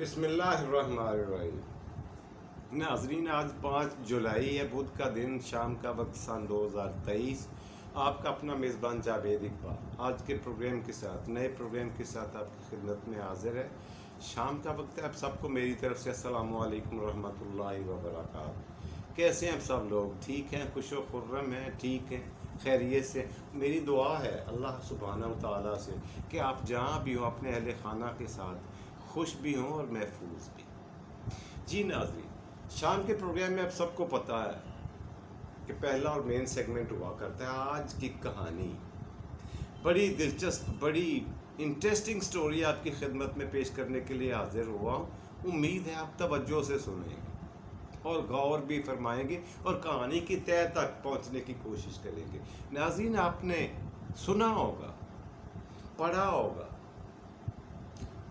بسم اللہ الرحمن الرحیم۔ ناظرین، آج 5 جولائی ہے، بدھ کا دن، شام کا وقت سن 2023۔ آپ کا اپنا میزبان جاوید اقبال آج کے پروگرام کے ساتھ، نئے پروگرام کے ساتھ آپ کی خدمت میں حاضر ہے۔ شام کا وقت ہے، آپ سب کو میری طرف سے السلام علیکم ورحمۃ اللہ وبرکاتہ۔ کیسے ہیں آپ سب لوگ؟ ٹھیک ہیں، خوش و خرم ہیں، ٹھیک ہیں، خیریت سے؟ میری دعا ہے اللہ سبحانہ و تعالیٰ سے کہ آپ جہاں بھی ہوں اپنے اہل خانہ کے ساتھ خوش بھی ہوں اور محفوظ بھی۔ جی ناظرین، شام کے پروگرام میں آپ سب کو پتہ ہے کہ پہلا اور مین سیگمنٹ ہوا کرتا ہے آج کی کہانی۔ بڑی دلچسپ، بڑی انٹرسٹنگ سٹوری آپ کی خدمت میں پیش کرنے کے لیے حاضر ہوا ہوں۔ امید ہے آپ توجہ سے سنیں گے اور غور بھی فرمائیں گے اور کہانی کی تہہ تک پہنچنے کی کوشش کریں گے۔ ناظرین، آپ نے سنا ہوگا، پڑھا ہوگا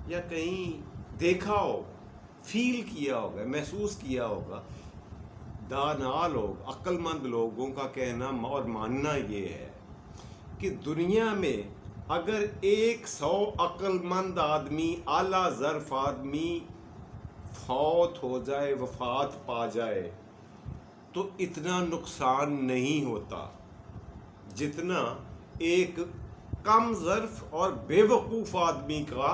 یا کہیں دیکھا ہوگا، فیل کیا ہوگا، محسوس کیا ہوگا، دانا لوگ، عقل مند لوگوں کا کہنا اور ماننا یہ ہے کہ دنیا میں اگر 100 عقل مند آدمی، اعلیٰ ظرف آدمی فوت ہو جائے، وفات پا جائے، تو اتنا نقصان نہیں ہوتا جتنا ایک کم ظرف اور بے وقوف آدمی کا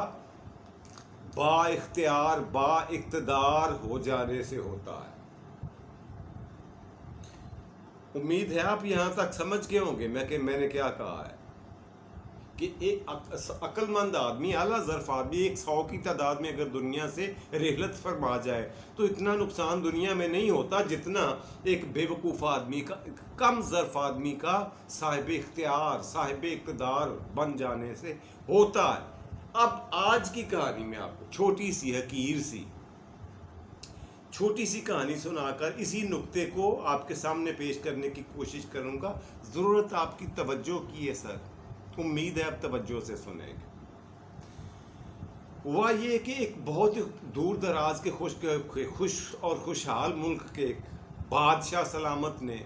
با اختیار، با اقتدار ہو جانے سے ہوتا ہے۔ امید ہے آپ یہاں تک سمجھ گئے ہوں گے میں نے کیا کہا ہے کہ ایک عقل مند آدمی، اعلیٰ ظرف آدمی 100 کی تعداد میں اگر دنیا سے رحلت فرما جائے تو اتنا نقصان دنیا میں نہیں ہوتا جتنا ایک بے وقوف آدمی کا، کم ظرف آدمی کا صاحب اختیار، صاحب اقتدار بن جانے سے ہوتا ہے۔ اب آج کی کہانی میں آپ کو چھوٹی سی، حقیر سی، چھوٹی سی کہانی سنا کر اسی نقطے کو آپ کے سامنے پیش کرنے کی کوشش کروں گا۔ ضرورت آپ کی توجہ کی ہے سر، امید ہے آپ توجہ سے سنیں گے۔ ہوا یہ کہ ایک بہت دور دراز کے خوش اور خوشحال ملک کے ایک بادشاہ سلامت نے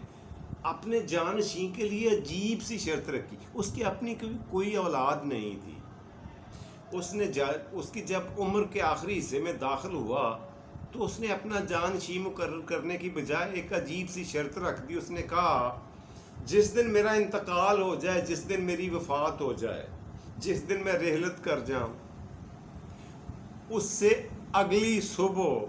اپنے جانشین کے لیے عجیب سی شرط رکھی۔ اس کی اپنی کوئی اولاد نہیں تھی۔ اس کی جب عمر کے آخری حصے میں داخل ہوا تو اس نے اپنا جانشین مقرر کرنے کی بجائے ایک عجیب سی شرط رکھ دی۔ اس نے کہا جس دن میرا انتقال ہو جائے، جس دن میری وفات ہو جائے، جس دن میں رحلت کر جاؤں، اس سے اگلی صبح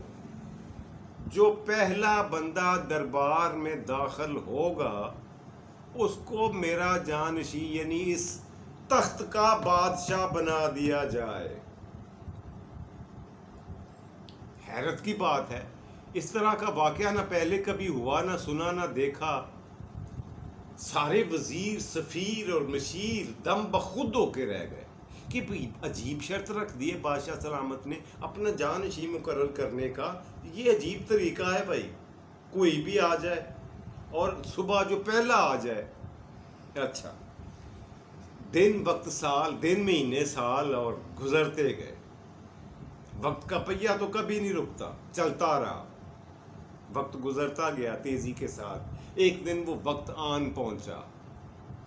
جو پہلا بندہ دربار میں داخل ہوگا اس کو میرا جانشین یعنی اس تخت کا بادشاہ بنا دیا جائے۔ حیرت کی بات ہے، اس طرح کا واقعہ نہ پہلے کبھی ہوا، نہ سنا، نہ دیکھا۔ سارے وزیر، سفیر اور مشیر دم بخود ہو کے رہ گئے کہ عجیب شرط رکھ دیے بادشاہ سلامت نے اپنا جانشین مقرر کرنے کا۔ یہ عجیب طریقہ ہے بھائی، کوئی بھی آ جائے اور صبح جو پہلا آ جائے۔ اچھا، دن، وقت، سال، دن، مہینے، سال اور گزرتے گئے۔ وقت کا پہیہ تو کبھی نہیں رکتا، چلتا رہا۔ وقت گزرتا گیا تیزی کے ساتھ۔ ایک دن وہ وقت آن پہنچا،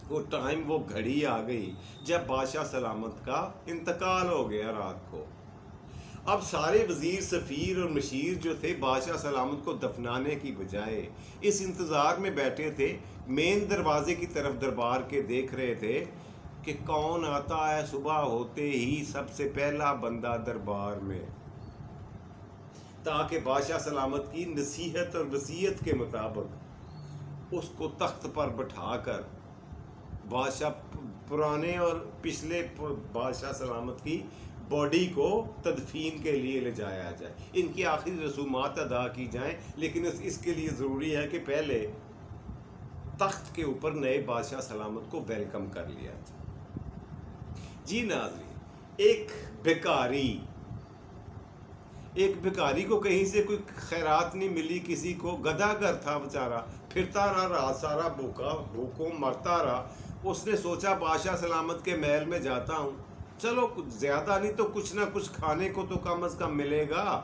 وہ ٹائم، وہ گھڑی آ گئی جب بادشاہ سلامت کا انتقال ہو گیا رات کو۔ اب سارے وزیر، سفیر اور مشیر جو تھے بادشاہ سلامت کو دفنانے کی بجائے اس انتظار میں بیٹھے تھے، مین دروازے کی طرف دربار کے دیکھ رہے تھے کہ کون آتا ہے صبح ہوتے ہی سب سے پہلا بندہ دربار میں، تاکہ بادشاہ سلامت کی نصیحت اور وصیت کے مطابق اس کو تخت پر بٹھا کر بادشاہ پرانے اور پچھلے بادشاہ سلامت کی باڈی کو تدفین کے لیے لے جایا جائے، ان کی آخری رسومات ادا کی جائیں۔ لیکن اس کے لیے ضروری ہے کہ پہلے تخت کے اوپر نئے بادشاہ سلامت کو ویلکم کر لیا جائے۔ جی ناظرین، ایک بھکاری کو کہیں سے کوئی خیرات نہیں ملی، کسی کو گدھا گر تھا بیچارہ، پھرتا رہا رات سارا بھوکوں مرتا رہا۔ اس نے سوچا بادشاہ سلامت کے محل میں جاتا ہوں، چلو کچھ زیادہ نہیں تو کچھ نہ کچھ کھانے کو تو کم از کم ملے گا۔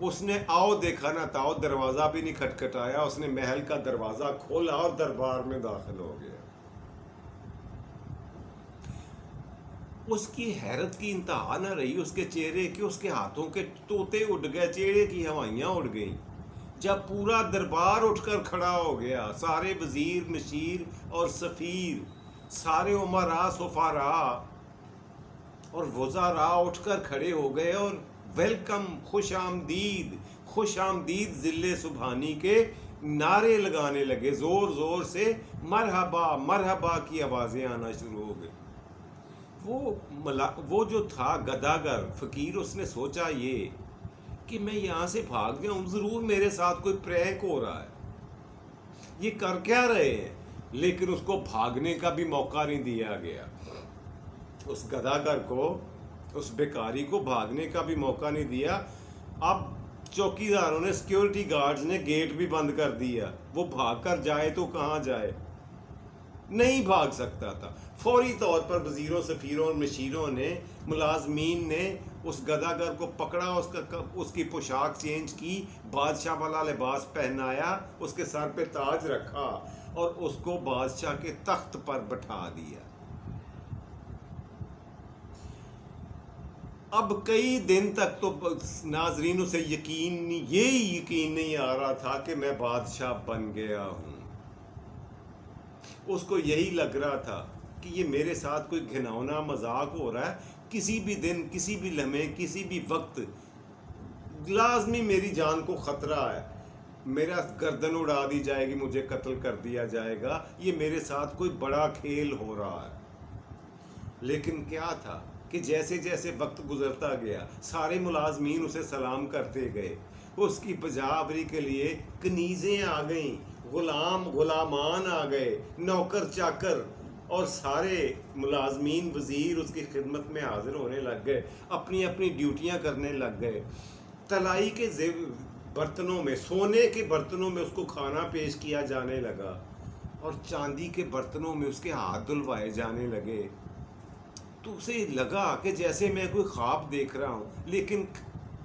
اس نے آؤ دیکھا نہ تاؤ، دروازہ بھی نہیں کھٹکھٹایا، اس نے محل کا دروازہ کھولا اور دربار میں داخل ہو گیا۔ اس کی حیرت کی انتہا نہ رہی اس کے چہرے کی، اس کے ہاتھوں کے طوطے اڑ گئے، چہرے کی ہوائیاں اڑ گئیں، جب پورا دربار اٹھ کر کھڑا ہو گیا، سارے وزیر مشیر اور سفیر، سارے امراء سفراء اور وزراء اٹھ کر کھڑے ہو گئے اور ویلکم، خوش آمدید ذل سبحانی کے نعرے لگانے لگے، زور زور سے مرحبا مرحبا کی آوازیں آنا شروع ہو گئی۔ وہ جو تھا گداگر فقیر، اس نے سوچا یہ کہ میں یہاں سے بھاگ جاؤں، ضرور میرے ساتھ کوئی پرینک ہو رہا ہے، یہ کر کیا رہے ہیں، لیکن اس کو بھاگنے کا بھی موقع نہیں دیا گیا، اس گداگر کو، اس بیکاری کو بھاگنے کا بھی موقع نہیں دیا۔ اب چوکیداروں نے، سیکیورٹی گارڈز نے گیٹ بھی بند کر دیا، وہ بھاگ کر جائے تو کہاں جائے، نہیں بھاگ سکتا تھا۔ فوری طور پر وزیروں، سفیروں اور مشیروں نے، ملازمین نے اس گداگر کو پکڑا، اس کی پوشاک چینج کی، بادشاہ والا لباس پہنایا، اس کے سر پہ تاج رکھا اور اس کو بادشاہ کے تخت پر بٹھا دیا۔ اب کئی دن تک تو ناظرین اسے یقین نہیں آ رہا تھا کہ میں بادشاہ بن گیا ہوں۔ اس کو یہی لگ رہا تھا کہ یہ میرے ساتھ کوئی گھناؤنا مذاق ہو رہا ہے، کسی بھی دن، کسی بھی لمحے، کسی بھی وقت لازمی میری جان کو خطرہ ہے، میرا گردن اڑا دی جائے گی، مجھے قتل کر دیا جائے گا، یہ میرے ساتھ کوئی بڑا کھیل ہو رہا ہے۔ لیکن کیا تھا کہ جیسے جیسے وقت گزرتا گیا، سارے ملازمین اسے سلام کرتے گئے، اس کی بجاوری کے لیے کنیزیں آ گئیں، غلامان آ گئے، نوکر چاکر اور سارے ملازمین، وزیر اس کی خدمت میں حاضر ہونے لگ گئے، اپنی اپنی ڈیوٹیاں کرنے لگ گئے۔ طلائی کے برتنوں میں، سونے کے برتنوں میں اس کو کھانا پیش کیا جانے لگا اور چاندی کے برتنوں میں اس کے ہاتھ دھلوائے جانے لگے۔ تو اسے لگا کہ جیسے میں کوئی خواب دیکھ رہا ہوں، لیکن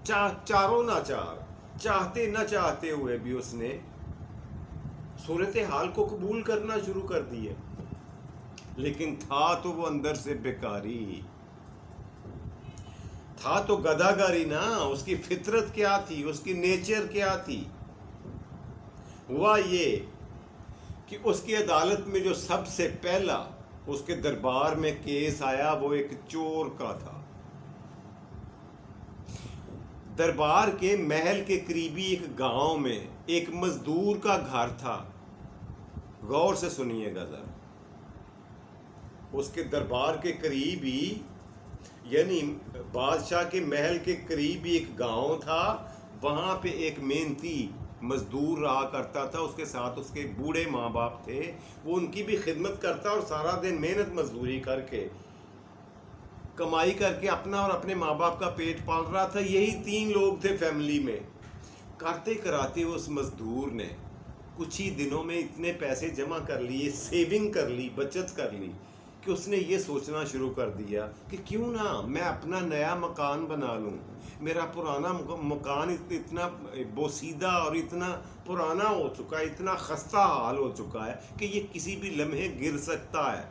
چاروں ناچار، چاہتے نہ چاہتے ہوئے بھی اس نے صورتحال کو قبول کرنا شروع کر دیا۔ لیکن تھا تو وہ اندر سے بیکاری، تھا تو گداگری نا، اس کی فطرت کیا تھی، اس کی نیچر کیا تھی؟ ہوا یہ کہ اس کی عدالت میں جو سب سے پہلا اس کے دربار میں کیس آیا، وہ ایک چور کا تھا۔ دربار کے محل کے قریبی ایک گاؤں میں ایک مزدور کا گھر تھا۔ غور سے سنیے گا ذرا، اس کے دربار کے قریب ہی، یعنی بادشاہ کے محل کے قریب ہی ایک گاؤں تھا، وہاں پہ ایک محنتی مزدور رہا کرتا تھا، اس کے ساتھ اس کے بوڑھے ماں باپ تھے، وہ ان کی بھی خدمت کرتا اور سارا دن محنت مزدوری کر کے، کمائی کر کے اپنا اور اپنے ماں باپ کا پیٹ پال رہا تھا۔ یہی 3 لوگ تھے فیملی میں۔ کرتے کراتے اس مزدور نے کچھ ہی دنوں میں اتنے پیسے جمع کر لیے، سیونگ کر لی، بچت کر لی، کہ اس نے یہ سوچنا شروع کر دیا کہ کیوں نہ میں اپنا نیا مکان بنا لوں۔ میرا پرانا مکان اتنا بوسیدہ اور اتنا پرانا ہو چکا ہے، اتنا خستہ حال ہو چکا ہے کہ یہ کسی بھی لمحے گر سکتا ہے،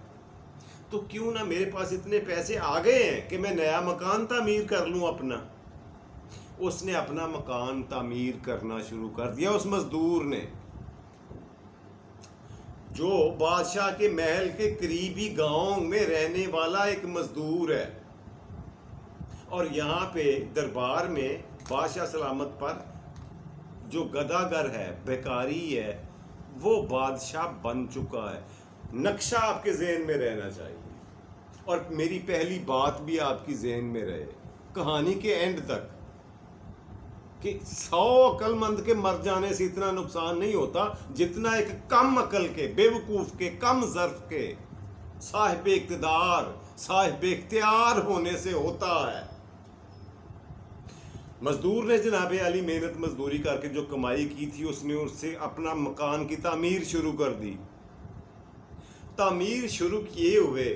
تو کیوں نہ میرے پاس اتنے پیسے آ گئے ہیں کہ میں نیا مکان تعمیر کر لوں اپنا۔ اس نے اپنا مکان تعمیر کرنا شروع کر دیا، اس مزدور نے، جو بادشاہ کے محل کے قریبی گاؤں میں رہنے والا ایک مزدور ہے، اور یہاں پہ دربار میں بادشاہ سلامت پر جو گداگر ہے، بیکاری ہے، وہ بادشاہ بن چکا ہے۔ نقشہ آپ کے ذہن میں رہنا چاہیے، اور میری پہلی بات بھی آپ کی ذہن میں رہے کہانی کے اینڈ تک، کہ 100 عقل مند کے مر جانے سے اتنا نقصان نہیں ہوتا جتنا ایک کم عقل کے، بے وقوف کے، کم ظرف کے، صاحب اقتدار، صاحب اختیار ہونے سے ہوتا ہے۔ مزدور نے جناب علی محنت مزدوری کر کے جو کمائی کی تھی، اس نے اس سے اپنا مکان کی تعمیر شروع کر دی۔ تعمیر شروع کیے ہوئے،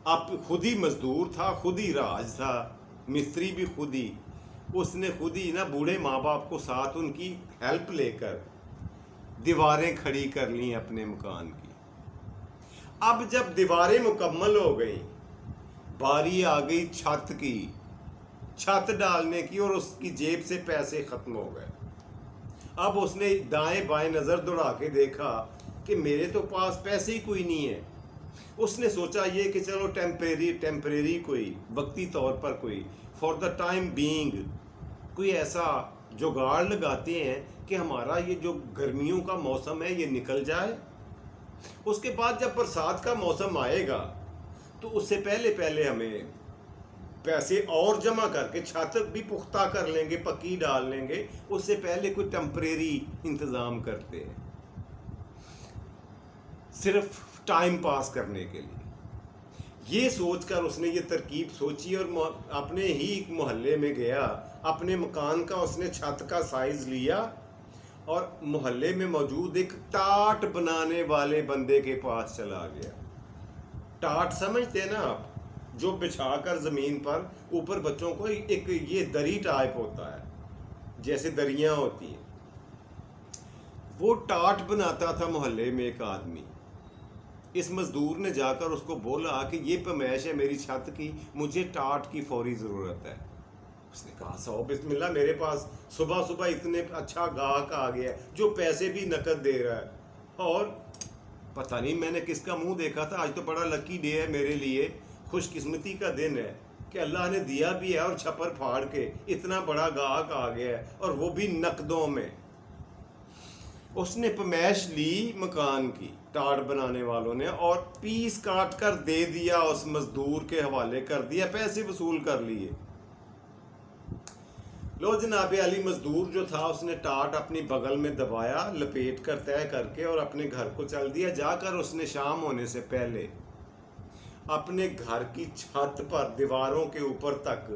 اب خود ہی مزدور تھا، خود ہی راج تھا، مستری بھی خود ہی، اس نے خود ہی نا بوڑھے ماں باپ کو ساتھ ان کی ہیلپ لے کر دیواریں کھڑی کر لیں اپنے مکان کی۔ اب جب دیواریں مکمل ہو گئیں، باری آ گئی چھت کی، چھت ڈالنے کی، اور اس کی جیب سے پیسے ختم ہو گئے۔ اب اس نے دائیں بائیں نظر دوڑا کے دیکھا کہ میرے تو پاس پیسے ہی کوئی نہیں ہے۔ اس نے سوچا یہ کہ چلو ٹیمپریری کوئی وقتی طور پر کوئی فار دا ٹائم بینگ کوئی ایسا جگاڑ لگاتے ہیں کہ ہمارا یہ جو گرمیوں کا موسم ہے یہ نکل جائے۔ اس کے بعد جب برسات کا موسم آئے گا تو اس سے پہلے ہمیں پیسے اور جمع کر کے چھت بھی پختہ کر لیں گے، پکی ڈال لیں گے، اس سے پہلے کوئی ٹیمپریری انتظام کرتے ہیں صرف ٹائم پاس کرنے کے لیے۔ یہ سوچ کر اس نے یہ ترکیب سوچی اور اپنے ہی ایک محلے میں گیا، اپنے مکان کا اس نے چھت کا سائز لیا اور محلے میں موجود ایک ٹاٹ بنانے والے بندے کے پاس چلا گیا۔ ٹاٹ سمجھتے ہیں نا آپ، جو بچھا کر زمین پر اوپر بچوں کو ایک یہ دری ٹائپ ہوتا ہے، جیسے دریاں ہوتی ہیں، وہ ٹاٹ بناتا تھا محلے میں ایک آدمی۔ اس مزدور نے جا کر اس کو بولا کہ یہ پیمائش ہے میری چھت کی، مجھے ٹاٹ کی فوری ضرورت ہے۔ اس نے کہا سو بسم اللہ، میرے پاس صبح صبح اتنے اچھا گاہک آ گیا ہے جو پیسے بھی نقد دے رہا ہے، اور پتہ نہیں میں نے کس کا منہ دیکھا تھا، آج تو بڑا لکی ڈے ہے میرے لیے، خوش قسمتی کا دن ہے کہ اللہ نے دیا بھی ہے اور چھپر پھاڑ کے اتنا بڑا گاہک آ گیا ہے، اور وہ بھی نقدوں میں۔ اس نے پیمائش لی مکان کی ٹاٹ بنانے والوں نے، اور پیس کاٹ کر دے دیا، اس مزدور کے حوالے کر دیا، پیسے وصول کر لیے۔ لو جناب علی، مزدور جو تھا اس نے ٹاٹ اپنی بغل میں دبایا، لپیٹ کر طے کر کے، اور اپنے گھر کو چل دیا۔ جا کر اس نے شام ہونے سے پہلے اپنے گھر کی چھت پر دیواروں کے اوپر تک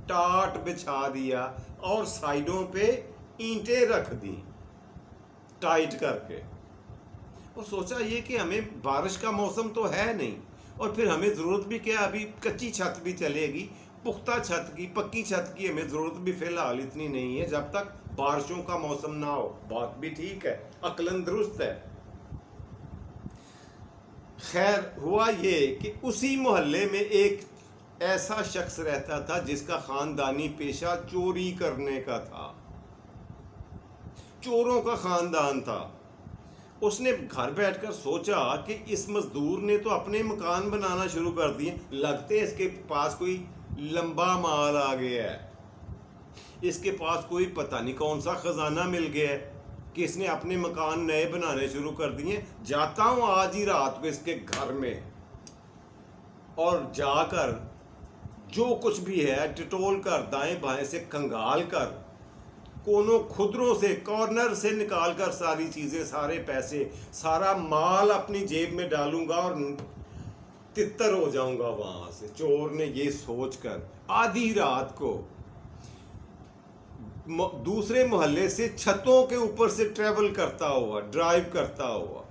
ٹاٹ بچھا دیا اور سائیڈوں پہ اینٹیں رکھ دی ٹائٹ کر کے، اور سوچا یہ کہ ہمیں بارش کا موسم تو ہے نہیں، اور پھر ہمیں ضرورت بھی کیا، ابھی کچی چھت بھی چلے گی، پختہ چھت کی، پکی چھت کی ہمیں ضرورت بھی فی الحال اتنی نہیں ہے جب تک بارشوں کا موسم نہ ہو۔ بات بھی ٹھیک ہے، عقلاً درست ہے۔ خیر ہوا یہ کہ اسی محلے میں ایک ایسا شخص رہتا تھا جس کا خاندانی پیشہ چوری کرنے کا تھا، چوروں کا خاندان تھا۔ اس نے گھر بیٹھ کر سوچا کہ اس مزدور نے تو اپنے مکان بنانا شروع کر دیے، لگتے اس کے پاس کوئی لمبا مال آ گیا ہے، اس کے پاس کوئی پتہ نہیں کون سا خزانہ مل گیا ہے کہ اس نے اپنے مکان نئے بنانے شروع کر دیے۔ جاتا ہوں آج ہی رات کو اس کے گھر میں، اور جا کر جو کچھ بھی ہے ٹٹول کر، دائیں بائیں سے کنگال کر، کونوں کھدروں سے، کارنر سے نکال کر ساری چیزیں، سارے پیسے، سارا مال اپنی جیب میں ڈالوں گا اور تتر ہو جاؤں گا وہاں سے۔ چور نے یہ سوچ کر آدھی رات کو دوسرے محلے سے چھتوں کے اوپر سے ٹریول کرتا ہوا، ڈرائیو کرتا ہوا،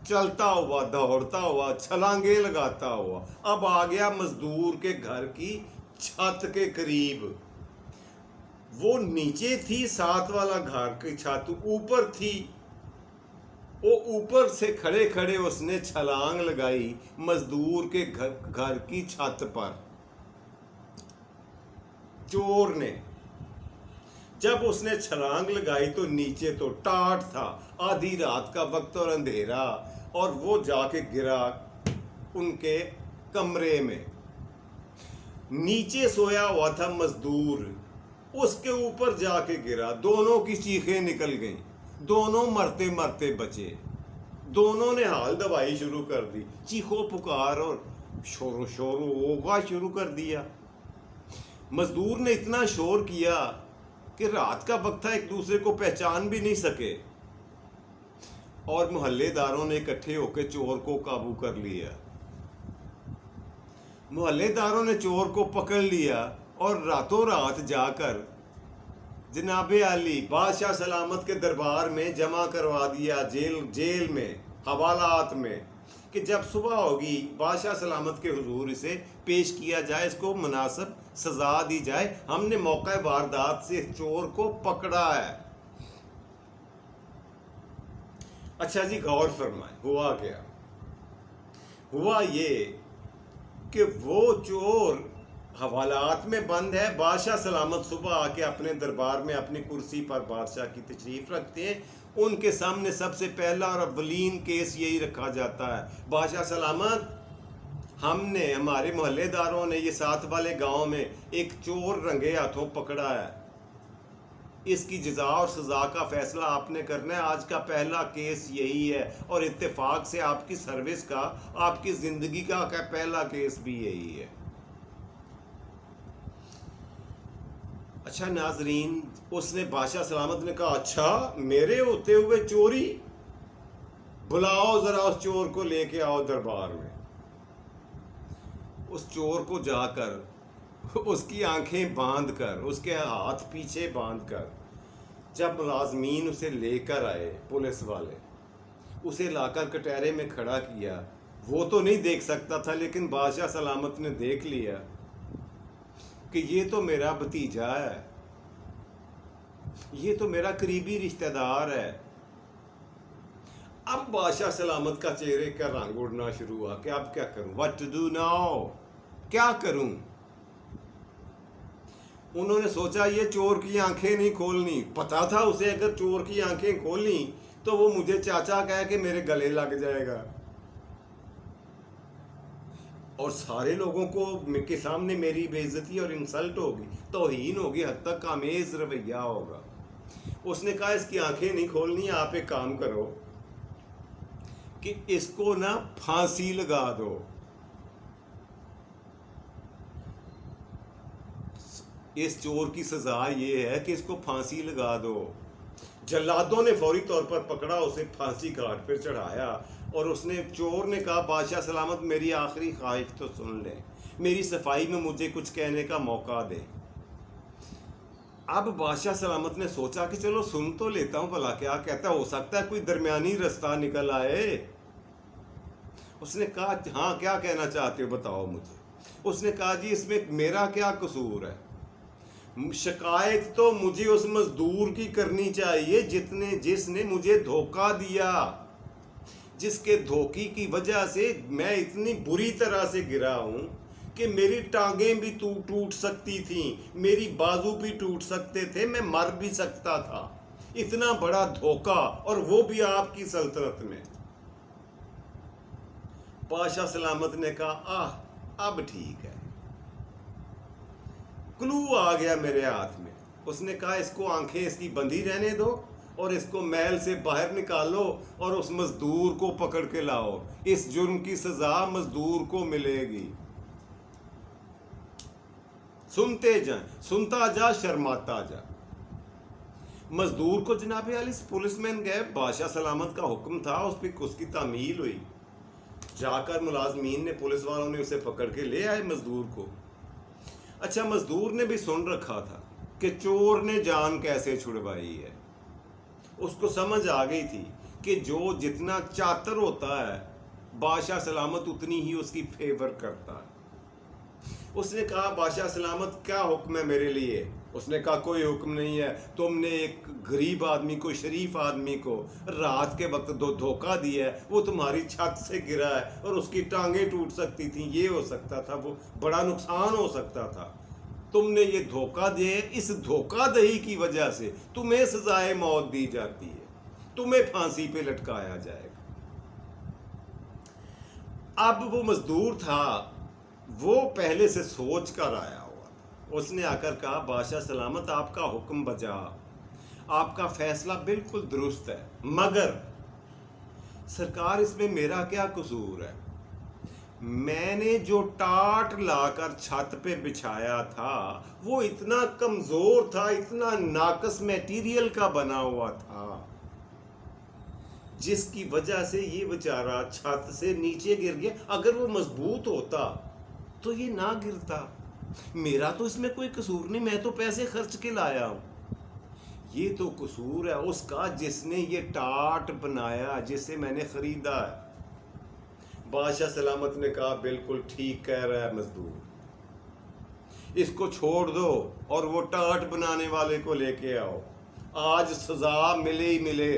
چلتا ہوا، دوڑتا ہوا، چھلانگے لگاتا ہوا، اب آ گیا مزدور کے گھر کی چھت کے قریب۔ وہ نیچے تھی، ساتھ والا گھر کی چھت اوپر تھی، وہ اوپر سے کھڑے کھڑے اس نے چھلانگ لگائی مزدور کے گھر کی چھت پر۔ چور نے جب اس نے چھلانگ لگائی تو نیچے تو ٹاٹ تھا، آدھی رات کا وقت اور اندھیرا، اور وہ جا کے گرا ان کے کمرے میں۔ نیچے سویا ہوا تھا مزدور، اس کے اوپر جا کے گرا، دونوں کی چیخیں نکل گئیں، دونوں مرتے مرتے بچے، دونوں نے حال دوائی شروع کر دی، چیخو پکار اور شور ہوگا شروع کر دیا۔ مزدور نے اتنا شور کیا کہ رات کا وقت تھا، ایک دوسرے کو پہچان بھی نہیں سکے، اور محلے داروں نے اکٹھے ہو کے چور کو قابو کر لیا۔ محلے داروں نے چور کو پکڑ لیا اور راتوں رات جا کر جناب علی بادشاہ سلامت کے دربار میں جمع کروا دیا، جیل میں، حوالات میں، کہ جب صبح ہوگی بادشاہ سلامت کے حضور اسے پیش کیا جائے، اس کو مناسب سزا دی جائے، ہم نے موقع واردات سے چور کو پکڑا ہے۔ اچھا جی، غور فرمائیں ہوا کیا؟ ہوا یہ کہ وہ چور حوالات میں بند ہے. بادشاہ سلامت صبح آ کے اپنے دربار میں اپنی کرسی پر بادشاہ کی تشریف رکھتے ہیں. ان کے سامنے سب سے پہلا اور اولین کیس یہی رکھا جاتا ہے, بادشاہ سلامت ہم نے, ہمارے محلے داروں نے یہ ساتھ والے گاؤں میں ایک چور رنگے ہاتھوں پکڑا ہے, اس کی جزا اور سزا کا فیصلہ آپ نے کرنا ہے. آج کا پہلا کیس یہی ہے, اور اتفاق سے آپ کی سروس کا, آپ کی زندگی کا پہلا کیس بھی یہی ہے. اچھا ناظرین, اس نے بادشاہ سلامت نے کہا اچھا میرے ہوتے ہوئے چوری, بلاؤ ذرا اس چور کو لے کے آؤ دربار میں. اس چور کو جا کر اس کی آنکھیں باندھ کر, اس کے ہاتھ پیچھے باندھ کر, جب ملازمین اسے لے کر آئے پولیس والے, اسے لا کر کٹہرے میں کھڑا کیا. وہ تو نہیں دیکھ سکتا تھا, لیکن بادشاہ سلامت نے دیکھ لیا کہ یہ تو میرا بھتیجا ہے, یہ تو میرا قریبی رشتہ دار ہے. اب بادشاہ سلامت کا چہرے کا رنگ اڑنا شروع ہوا کہ اب کیا کروں, what to do now, کیا کروں. انہوں نے سوچا یہ چور کی آنکھیں نہیں کھولنی. پتا تھا اسے اگر چور کی آنکھیں کھولنی تو وہ مجھے چاچا کہہ کے میرے گلے لگ جائے گا, اور سارے لوگوں کو کے سامنے میری بے عزتی اور انسلٹ ہوگی, توہین ہوگی, حد تک آمیز رویہ ہوگا. اس نے کہا اس کی آنکھیں نہیں کھولنی, آپ ایک کام کرو کہ اس کو نا پھانسی لگا دو. اس چور کی سزا یہ ہے کہ اس کو پھانسی لگا دو. جلادوں نے فوری طور پر پکڑا, اسے پھانسی گھاٹ پہ چڑھایا, اور اس نے, چور نے کہا بادشاہ سلامت میری آخری خواہش تو سن لیں, میری صفائی میں مجھے کچھ کہنے کا موقع دیں. اب بادشاہ سلامت نے سوچا کہ چلو سن تو لیتا ہوں بھلا کیا کہتا ہے, ہو سکتا ہے کوئی درمیانی رستہ نکل آئے. اس نے کہا ہاں کیا کہنا چاہتے ہو بتاؤ مجھے. اس نے کہا جی اس میں میرا کیا قصور ہے, شکایت تو مجھے اس مزدور کی کرنی چاہیے جس نے مجھے دھوکہ دیا, جس کے دھوکے کی وجہ سے میں اتنی بری طرح سے گرا ہوں کہ میری ٹانگیں بھی ٹوٹ سکتی تھیں, میری بازو بھی ٹوٹ سکتے تھے, میں مر بھی سکتا تھا. اتنا بڑا دھوکہ, اور وہ بھی آپ کی سلطنت میں. بادشاہ سلامت نے کہا اب ٹھیک ہے, کلو آ گیا میرے ہاتھ میں. اس نے کہا اس کو آنکھیں اس کی بندھی رہنے دو, اور اس کو محل سے باہر نکالو, اور اس مزدور کو پکڑ کے لاؤ. اس جرم کی سزا مزدور کو ملے گی. سنتے جائیں, سنتا جا شرماتا جا. مزدور کو جناب عالی پولیس مین گئے, بادشاہ سلامت کا حکم تھا, اس کی تعمیل ہوئی. جا کر ملازمین نے, پولیس والوں نے اسے پکڑ کے لے آئے مزدور کو. اچھا مزدور نے بھی سن رکھا تھا کہ چور نے جان کیسے چھڑوائی ہے. اس کو سمجھ آ گئی تھی کہ جو جتنا چاتر ہوتا ہے بادشاہ سلامت اتنی ہی اس کی فیور کرتا ہے. اس نے کہا بادشاہ سلامت کیا حکم ہے میرے لیے. اس نے کہا کوئی حکم نہیں ہے, تم نے ایک غریب آدمی کو, شریف آدمی کو رات کے وقت دھوکہ دیا ہے, وہ تمہاری چھت سے گرا ہے اور اس کی ٹانگیں ٹوٹ سکتی تھیں, یہ ہو سکتا تھا, وہ بڑا نقصان ہو سکتا تھا. تم نے یہ دھوکہ دے, اس دھوکہ دہی کی وجہ سے تمہیں سزائے موت دی جاتی ہے, تمہیں پھانسی پہ لٹکایا جائے گا. اب وہ مزدور تھا, وہ پہلے سے سوچ کر آیا ہوا تھا. اس نے آ کر کہا بادشاہ سلامت آپ کا حکم بجا, آپ کا فیصلہ بالکل درست ہے, مگر سرکار اس میں میرا کیا قصور ہے. میں نے جو ٹاٹ لا کر چھت پہ بچھایا تھا وہ اتنا کمزور تھا, اتنا ناقص میٹیریل کا بنا ہوا تھا, جس کی وجہ سے یہ بیچارہ چھت سے نیچے گر گیا. اگر وہ مضبوط ہوتا تو یہ نہ گرتا. میرا تو اس میں کوئی قصور نہیں, میں تو پیسے خرچ کے لایا ہوں. یہ تو قصور ہے اس کا جس نے یہ ٹاٹ بنایا, جس سے میں نے خریدا ہے. بادشاہ سلامت نے کہا بالکل ٹھیک کہہ رہا ہے مزدور, اس کو چھوڑ دو اور وہ ٹاٹ بنانے والے کو لے کے آؤ. آج سزا ملے ہی ملے,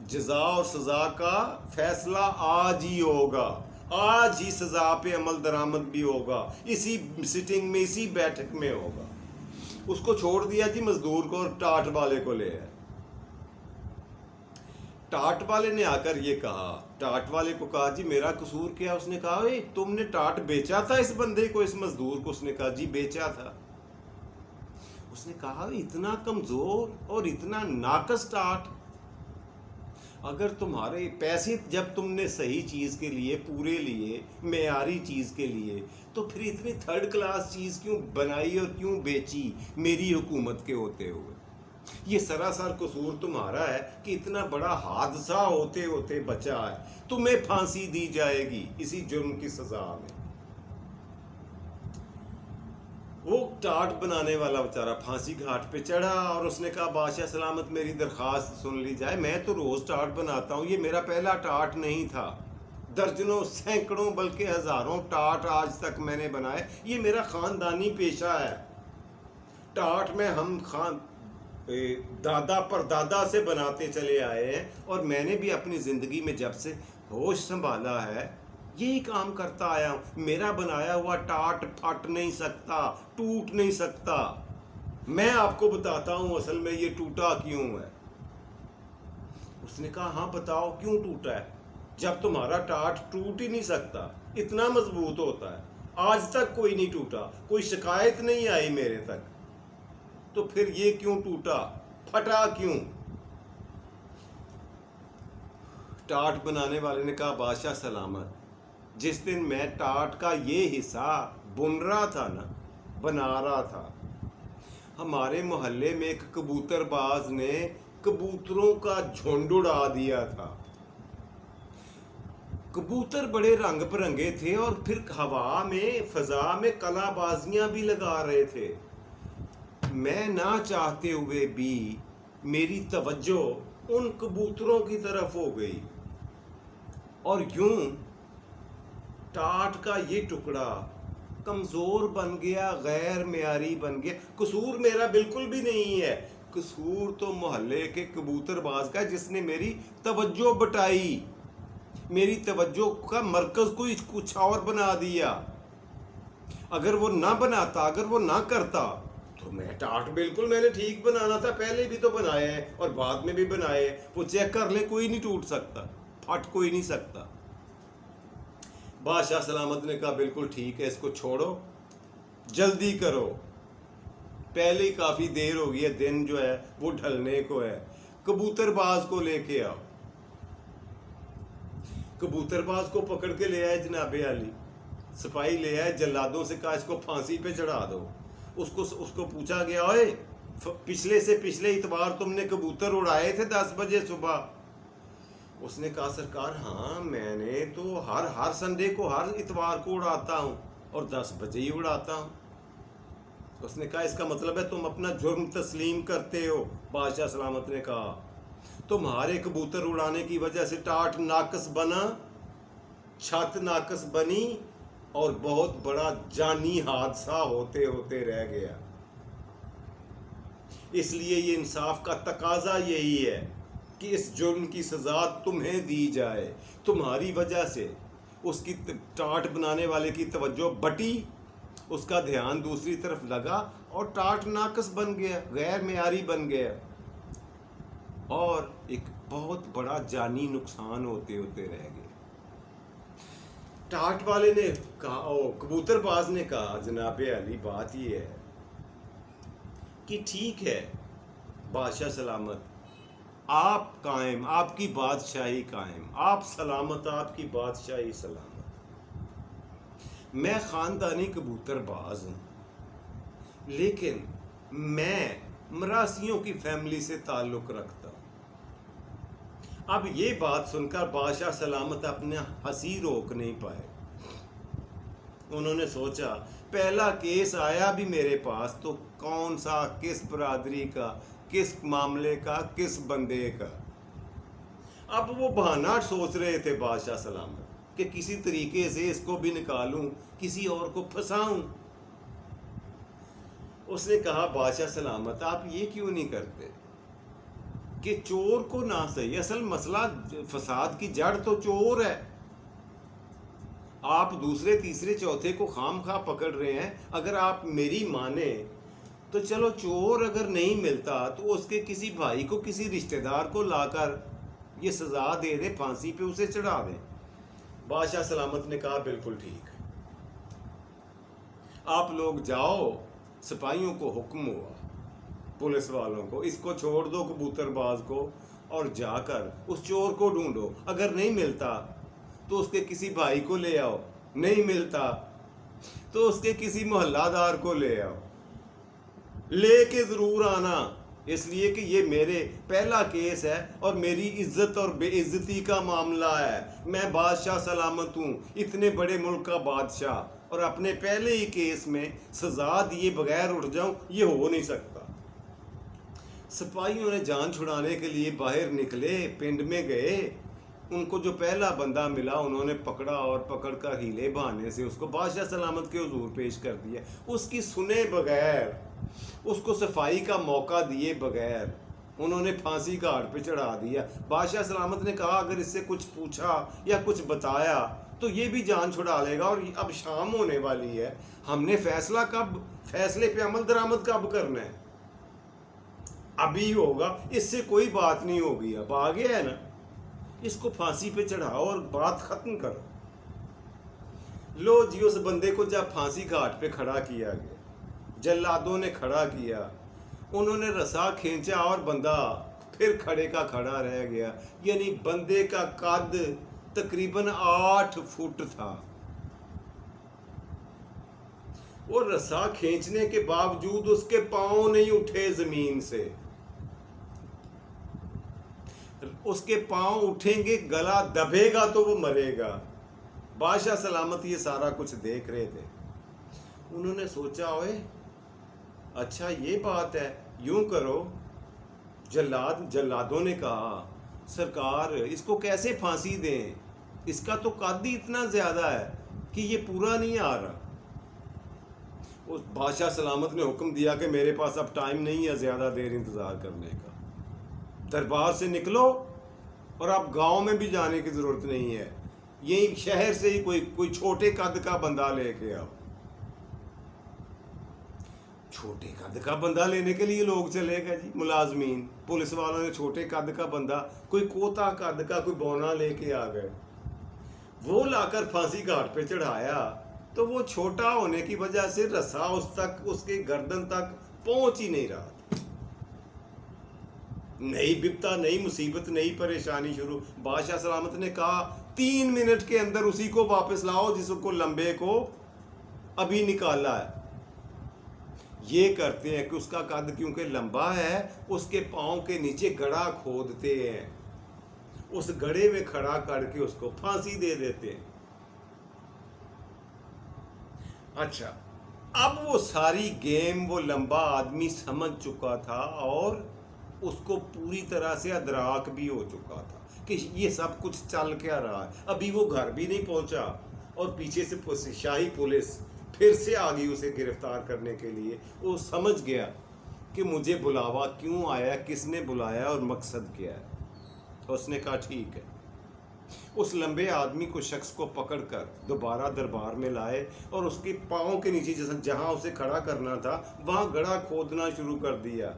جزا اور سزا کا فیصلہ آج ہی ہوگا. آج ہی سزا پہ عمل درآمد بھی ہوگا، اسی سٹنگ میں، اسی بیٹھک میں ہوگا۔ اس کو چھوڑ دیا جی مزدور کو، اور ٹاٹ والے کو لے آئے۔ ٹاٹ والے نے آ کر یہ کہا، ٹاٹ والے کو کہا جی میرا قصور کیا؟ اس نے کہا تم نے ٹاٹ بیچا تھا اس بندے کو، اس مزدور کو؟ اس نے کہا جی بیچا تھا۔ اس نے کہا اتنا کمزور اور اتنا ناقص ٹاٹ، اگر تمہارے پیسے جب تم نے صحیح چیز کے لیے پورے لیے، معیاری چیز کے لیے، تو پھر اتنی تھرڈ کلاس چیز کیوں بنائی اور کیوں بیچی میری حکومت کے ہوتے ہوئے؟ یہ سراسر قصور تمہارا ہے کہ اتنا بڑا حادثہ ہوتے ہوتے بچا ہے، تمہیں پھانسی دی جائے گی اسی جرم کی سزا میں۔ وہ ٹاٹ بنانے والا بیچارہ پھانسی گھاٹ پہ چڑھا، اور اس نے کہا بادشاہ سلامت میری درخواست سن لی جائے، میں تو روز ٹاٹ بناتا ہوں، یہ میرا پہلا ٹاٹ نہیں تھا، درجنوں سینکڑوں بلکہ ہزاروں ٹاٹ آج تک میں نے بنائے، یہ میرا خاندانی پیشہ ہے۔ ٹاٹ میں ہم دادا پر دادا سے بناتے چلے آئے ہیں، اور میں نے بھی اپنی زندگی میں جب سے ہوش سنبھالا ہے یہی کام کرتا آیا ہوں۔ میرا بنایا ہوا ٹاٹ پھٹ نہیں سکتا، ٹوٹ نہیں سکتا۔ میں آپ کو بتاتا ہوں اصل میں یہ ٹوٹا کیوں ہے۔ اس نے کہا ہاں بتاؤ کیوں ٹوٹا ہے؟ جب تمہارا ٹاٹ ٹوٹ ہی نہیں سکتا، اتنا مضبوط ہوتا ہے، آج تک کوئی نہیں ٹوٹا، کوئی شکایت نہیں آئی میرے تک، تو پھر یہ کیوں ٹوٹا، پھٹا کیوں؟ ٹاٹ بنانے والے نے کہا بادشاہ سلامت، جس دن میں ٹاٹ کا یہ حصہ بن رہا تھا نا، بنا رہا تھا، ہمارے محلے میں ایک کبوتر باز نے کبوتروں کا جھنڈ اڑا دیا تھا۔ کبوتر بڑے رنگ برنگے تھے، اور پھر ہوا میں، فضا میں کلا بازیاں بھی لگا رہے تھے۔ میں نہ چاہتے ہوئے بھی میری توجہ ان کبوتروں کی طرف ہو گئی، اور یوں ٹاٹ کا یہ ٹکڑا کمزور بن گیا، غیر معیاری بن گیا۔ قصور میرا بالکل بھی نہیں ہے، قصور تو محلے کے کبوتر باز کا، جس نے میری توجہ بٹائی، میری توجہ کا مرکز کوئی کچھ اور بنا دیا۔ اگر وہ نہ بناتا، اگر وہ نہ کرتا، تو میں ٹاٹ بالکل میں نے ٹھیک بنانا تھا، پہلے بھی تو بنائے ہیں اور بعد میں بھی بنائے، وہ چیک کر لیں، کوئی نہیں ٹوٹ سکتا، پھٹ کوئی نہیں سکتا۔ بادشاہ سلامت نے کہا بالکل ٹھیک ہے، اس کو چھوڑو، جلدی کرو، پہلے ہی کافی دیر ہو گئی ہے، دن جو ہے وہ ڈھلنے کو ہے، کبوتر باز کو لے کے آؤ۔ کبوتر باز کو پکڑ کے لے آئے جناب عالی، سپاہی لے آئے، جلادوں سے کہا اس کو پھانسی پہ چڑھا دو۔ اس کو پوچھا گیا پچھلے سے پچھلے اتوار تم نے کبوتر اڑائے تھے 10 بجے صبح؟ اس نے کہا سرکار ہاں میں نے تو ہر سنڈے کو، ہر اتوار کو اڑاتا ہوں، اور 10 بجے ہی اڑاتا ہوں۔ اس نے کہا اس کا مطلب ہے تم اپنا جرم تسلیم کرتے ہو۔ بادشاہ سلامت نے کہا تمہارے کبوتر اڑانے کی وجہ سے ٹاٹ ناقص بنا، چھت ناقص بنی، اور بہت بڑا جانی حادثہ ہوتے ہوتے رہ گیا۔ اس لیے یہ انصاف کا تقاضا یہی ہے کہ اس جرم کی سزا تمہیں دی جائے۔ تمہاری وجہ سے اس کی ٹاٹ بنانے والے کی توجہ بٹی، اس کا دھیان دوسری طرف لگا، اور ٹاٹ ناقص بن گیا، غیر معیاری بن گیا، اور ایک بہت بڑا جانی نقصان ہوتے ہوتے رہ گیا۔ ٹاٹ والے نے کہا، کبوتر باز نے کہا جناب علی بات یہ ہے کہ ٹھیک ہے بادشاہ سلامت، آپ قائم، آپ کی بادشاہی قائم، آپ سلامت، آپ کی بادشاہی سلامت۔ میں خاندانی کبوتر باز ہوں، لیکن میں مراسیوں کی فیملی سے تعلق رکھتا ہوں۔ اب یہ بات سن کر بادشاہ سلامت اپنے ہنسی روک نہیں پائے۔ انہوں نے سوچا پہلا کیس آیا بھی میرے پاس تو کون سا، کس برادری کا، کس معاملے کا، کس بندے کا۔ اب وہ بہانہ سوچ رہے تھے بادشاہ سلامت کہ کسی طریقے سے اس کو بھی نکالوں، کسی اور کو پھنساؤں۔ اس نے کہا بادشاہ سلامت آپ یہ کیوں نہیں کرتے کہ چور کو نہ صحیح، اصل مسئلہ فساد کی جڑ تو چور ہے، آپ دوسرے تیسرے چوتھے کو خام خواہ پکڑ رہے ہیں. اگر آپ میری مانے تو چلو چور اگر نہیں ملتا تو اس کے کسی بھائی کو کسی رشتہ دار کو لا کر یہ سزا دے دے, پھانسی پہ اسے چڑھا دیں. بادشاہ سلامت نے کہا بالکل ٹھیک. آپ لوگ جاؤ, سپاہیوں کو حکم ہوا, پولیس والوں کو, اس کو چھوڑ دو کبوتر باز کو, اور جا کر اس چور کو ڈھونڈو. اگر نہیں ملتا تو اس کے کسی بھائی کو لے آؤ, نہیں ملتا تو اس کے کسی محلہ دار کو لے آؤ, لے کے ضرور آنا, اس لیے کہ یہ میرے پہلا کیس ہے اور میری عزت اور بے عزتی کا معاملہ ہے. میں بادشاہ سلامت ہوں, اتنے بڑے ملک کا بادشاہ, اور اپنے پہلے ہی کیس میں سزا دیے بغیر اٹھ جاؤں, یہ ہو نہیں سکتا. سپاہیوں نے جان چھڑانے کے لیے باہر نکلے, پنڈ میں گئے. ان کو جو پہلا بندہ ملا انہوں نے پکڑا اور پکڑ کر ہیلے بہانے سے اس کو بادشاہ سلامت کے حضور پیش کر دیا. اس کی سنے بغیر, اس کو صفائی کا موقع دیے بغیر انہوں نے پھانسی گھاٹ پہ چڑھا دیا. بادشاہ سلامت نے کہا اگر اس سے کچھ پوچھا یا کچھ بتایا تو یہ بھی جان چھڑا لے گا, اور اب شام ہونے والی ہے, ہم نے فیصلے پہ عمل درآمد کب کرنا ہے؟ ابھی ہوگا, اس سے کوئی بات نہیں ہوگی. اب آ گیا ہے نا, اس کو پھانسی پہ چڑھاؤ اور بات ختم کرو. لو جی, اس بندے کو جب پھانسی گھاٹ پہ کھڑا کیا گیا, جلادوں نے کھڑا کیا, انہوں نے رسا کھینچا اور بندہ پھر کھڑے کا کھڑا رہ گیا. یعنی بندے کا قد تقریباً 8 فٹ تھا, اور رسا کھینچنے کے باوجود اس کے پاؤں نہیں اٹھے زمین سے. اس کے پاؤں اٹھیں گے, گلا دبے گا تو وہ مرے گا. بادشاہ سلامت یہ سارا کچھ دیکھ رہے تھے. انہوں نے سوچا اوئے اچھا یہ بات ہے, یوں کرو. جلادوں نے کہا سرکار اس کو کیسے پھانسی دیں, اس کا تو قد ہی اتنا زیادہ ہے کہ یہ پورا نہیں آ رہا. اس بادشاہ سلامت نے حکم دیا کہ میرے پاس اب ٹائم نہیں ہے زیادہ دیر انتظار کرنے کا, دربار سے نکلو اور اب گاؤں میں بھی جانے کی ضرورت نہیں ہے, یہی شہر سے ہی کوئی چھوٹے قد کا بندہ لے کے آؤ. چھوٹے قد کا بندہ لینے کے لیے لوگ چلے گئے جی, ملازمین پولیس والوں نے چھوٹے قد کا بندہ, کوئی کوتا قد کا کوئی بونا لے کے آ گئے. وہ لا کر پھانسی گھاٹ پہ چڑھایا تو وہ چھوٹا ہونے کی وجہ سے رسا اس کے گردن تک پہنچ ہی نہیں رہا. نئی بپتا, نئی مصیبت, نئی پریشانی شروع. بادشاہ سلامت نے کہا 3 منٹ کے اندر اسی کو واپس لاؤ جس کو لمبے کو ابھی نکالا ہے. یہ کرتے ہیں کہ اس کا قد کیونکہ لمبا ہے, اس کے پاؤں کے نیچے گڑھا کھودتے ہیں, اس گڑھے میں کھڑا کر کے اس کو پھانسی دے دیتے ہیں. اچھا, اب وہ ساری گیم وہ لمبا آدمی سمجھ چکا تھا, اور اس کو پوری طرح سے ادراک بھی ہو چکا تھا کہ یہ سب کچھ چل کیا رہا ہے. ابھی وہ گھر بھی نہیں پہنچا اور پیچھے سے شاہی پولیس پھر سے آ گئی اسے گرفتار کرنے کے لیے. وہ سمجھ گیا کہ مجھے بلاوا کیوں آیا, کس نے بلایا اور مقصد کیا ہے. اس نے کہا ٹھیک ہے. اس لمبے آدمی کو شخص کو پکڑ کر دوبارہ دربار میں لائے اور اس کے پاؤں کے نیچے جہاں اسے کھڑا کرنا تھا وہاں گڑھا کھودنا شروع کر دیا.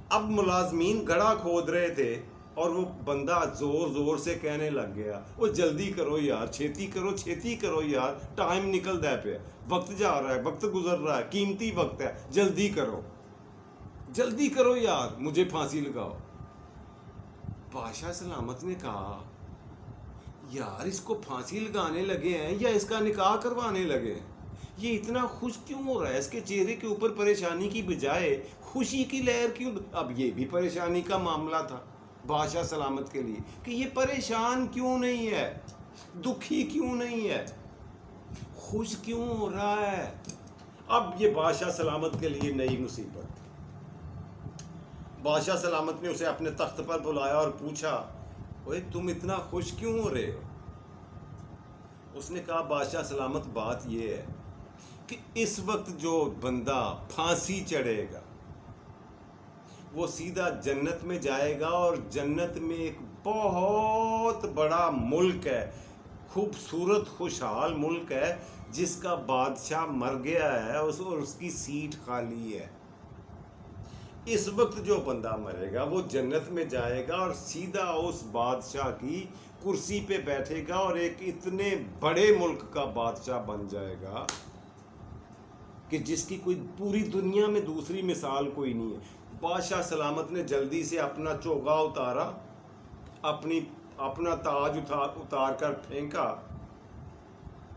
اب ملازمین گڑھا کھود رہے تھے اور وہ بندہ زور زور سے کہنے لگ گیا وہ جلدی کرو یار, چھیتی کرو یار, ٹائم نکل دے پہ, وقت جا رہا ہے, وقت گزر رہا ہے, قیمتی وقت ہے, جلدی کرو یار, مجھے پھانسی لگاؤ. بادشاہ سلامت نے کہا یار اس کو پھانسی لگانے لگے ہیں یا اس کا نکاح کروانے لگے ہیں, یہ اتنا خوش کیوں ہو رہا ہے, اس کے چہرے کے اوپر پریشانی کی بجائے خوشی کی لہر کیوں. اب یہ بھی پریشانی کا معاملہ تھا بادشاہ سلامت کے لیے کہ یہ پریشان کیوں نہیں ہے, دکھی کیوں نہیں ہے, خوش کیوں ہو رہا ہے. اب یہ بادشاہ سلامت کے لیے نئی مصیبت. بادشاہ سلامت نے اسے اپنے تخت پر بلایا اور پوچھا اوے تم اتنا خوش کیوں ہو رہے ہو. اس نے کہا بادشاہ سلامت بات یہ ہے کہ اس وقت جو بندہ پھانسی چڑھے گا وہ سیدھا جنت میں جائے گا, اور جنت میں ایک بہت بڑا ملک ہے, خوبصورت خوشحال ملک ہے جس کا بادشاہ مر گیا ہے اور اس کی سیٹ خالی ہے. اس وقت جو بندہ مرے گا وہ جنت میں جائے گا اور سیدھا اس بادشاہ کی کرسی پہ بیٹھے گا اور ایک اتنے بڑے ملک کا بادشاہ بن جائے گا کہ جس کی کوئی پوری دنیا میں دوسری مثال کوئی نہیں ہے. بادشاہ سلامت نے جلدی سے اپنا چوگا اتارا, اپنا تاج اتار کر پھینکا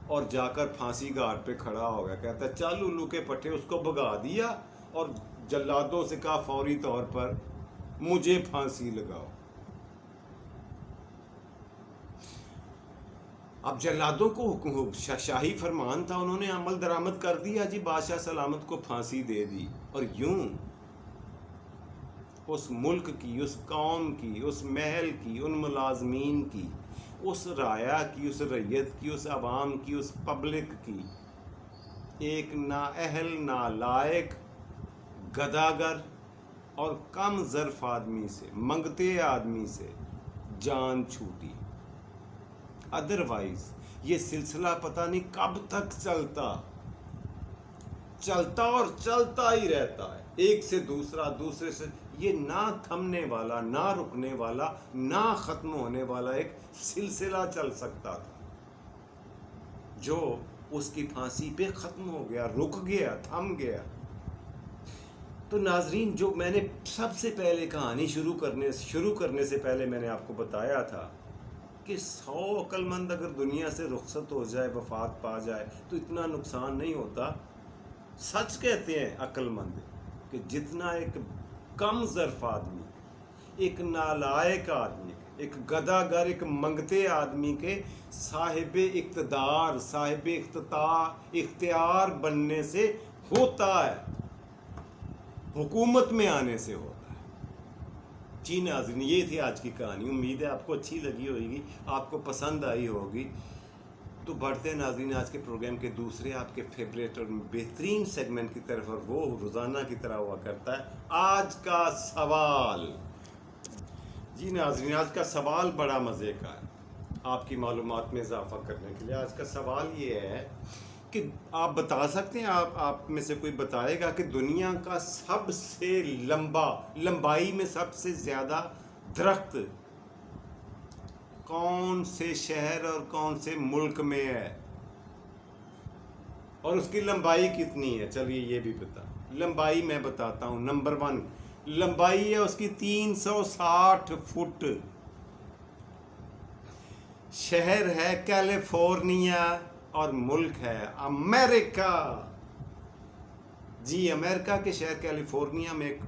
اور جا کر پھانسی گھاٹ پہ کھڑا ہو گیا. کہتا ہے چل الو کے پٹھے, اس کو بھگا دیا اور جلادوں سے کہا فوری طور پر مجھے پھانسی لگاؤ. اب جلادوں کو شاہی فرمان تھا, انہوں نے عمل درآمد کر دیا جی, بادشاہ سلامت کو پھانسی دے دی. اور یوں اس ملک کی, اس قوم کی, اس محل کی, ان ملازمین کی, اس رعایا کی, اس رعیت کی, اس عوام کی, اس پبلک کی ایک نااہل, نالائق, گداگر اور کم ظرف آدمی سے, منگتے آدمی سے جان چھوٹی. ادروائز یہ سلسلہ پتہ نہیں کب تک چلتا اور چلتا ہی رہتا ہے, ایک سے دوسرا, دوسرے سے, یہ نہ تھمنے والا, نہ رکنے والا, نہ ختم ہونے والا ایک سلسلہ چل سکتا تھا جو اس کی پھانسی پہ ختم ہو گیا, رک گیا, تھم گیا. تو ناظرین, جو میں نے سب سے پہلے کہانی شروع کرنے سے پہلے میں نے آپ کو بتایا تھا کہ 100 عقل مند اگر دنیا سے رخصت ہو جائے, وفات پا جائے, تو اتنا نقصان نہیں ہوتا. سچ کہتے ہیں عقل مند کہ جتنا ایک کم ظرف آدمی, ایک نالائق آدمی, ایک گداگر, ایک منگتے آدمی کے صاحب اقتدار, صاحب اختیار بننے سے ہوتا ہے, حکومت میں آنے سے ہوتا ہے. جی ناظرین, یہ تھی آج کی کہانی. امید ہے آپ کو اچھی لگی ہوگی, آپ کو پسند آئی ہوگی. تو بڑھتے ہیں ناظرین آج کے پروگرام کے دوسرے آپ کے فیوریٹ اور بہترین سیگمنٹ کی طرف, اور وہ روزانہ کی طرح ہوا کرتا ہے آج کا سوال. جی ناظرین, آج کا سوال بڑا مزے کا ہے آپ کی معلومات میں اضافہ کرنے کے لیے. آج کا سوال یہ ہے کہ آپ بتا سکتے ہیں, آپ میں سے کوئی بتائے گا کہ دنیا کا سب سے لمبائی میں سب سے زیادہ درخت کون سے شہر اور کون سے ملک میں ہے, اور اس کی لمبائی کتنی ہے؟ چلیے یہ بھی بتا. لمبائی میں بتاتا ہوں. نمبر 1 لمبائی ہے اس کی 360 فٹ. شہر ہے کیلیفورنیا اور ملک ہے امریکہ. جی, امریکہ کے شہر کیلیفورنیا میں ایک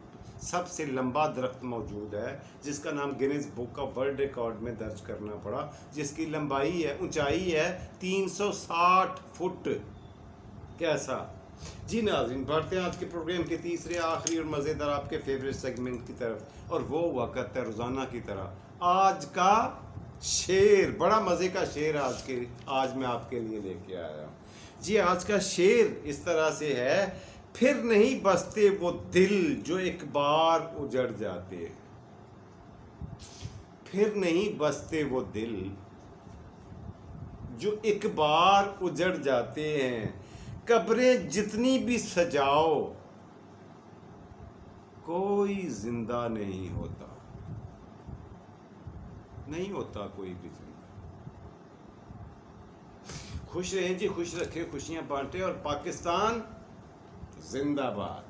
سب سے لمبا درخت موجود ہے جس کا نام Guinness book of world record میں درج کرنا پڑا, جس کی اونچائی ہے 360 فٹ. کیسا؟ جی ناظرین, بڑھتے ہیں آج کے پروگرام کے تیسرے, آخری اور مزیدار آپ کے فیوریٹ سیگمنٹ کی طرف, اور وہ وقت ہے روزانہ کی طرح آج کا شعر. بڑا مزے کا شعر آج میں آپ کے لیے لے کے آیا ہوں. جی, آج کا شعر اس طرح سے ہے, پھر نہیں بستے وہ دل جو ایک بار اجڑ جاتے. پھر نہیں بستے وہ دل جو ایک بار اجڑ جاتے ہیں. قبریں جتنی بھی سجاؤ کوئی زندہ نہیں ہوتا. نہیں ہوتا کوئی بھی زندہ. خوش رہیں جی, خوش رکھے, خوشیاں بانٹے, اور پاکستان زندہ باد.